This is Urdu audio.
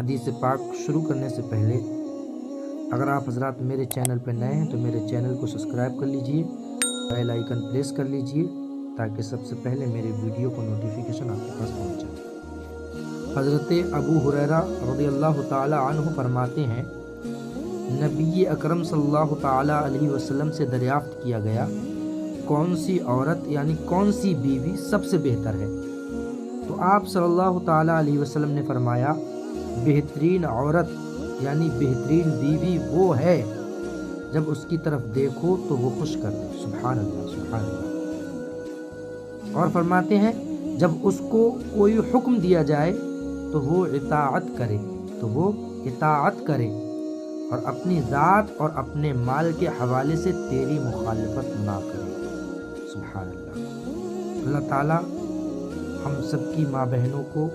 حدیث پاک شروع کرنے سے پہلے اگر آپ حضرات میرے چینل پہ نئے ہیں تو میرے چینل کو سبسکرائب کر لیجئے، بیل آئیکن پریس کر لیجئے تاکہ سب سے پہلے میرے ویڈیو کو نوٹیفیکیشن آپ کے پاس پہنچ جائے۔ حضرت ابو ہریرہ رضی اللہ تعالی عنہ فرماتے ہیں، نبی اکرم صلی اللہ تعالی علیہ وسلم سے دریافت کیا گیا، کون سی عورت یعنی کون سی بیوی سب سے بہتر ہے؟ تو آپ صلی اللہ تعالی علیہ وسلم نے فرمایا، بہترین عورت یعنی بہترین بیوی وہ ہے جب اس کی طرف دیکھو تو وہ خوش کر دے۔ سبحان اللہ، سبحان اللہ۔ اور فرماتے ہیں جب اس کو کوئی حکم دیا جائے تو وہ اطاعت کرے اور اپنی ذات اور اپنے مال کے حوالے سے تیری مخالفت نہ کرے۔ سبحان اللہ۔ اللہ تعالی ہم سب کی ماں بہنوں کو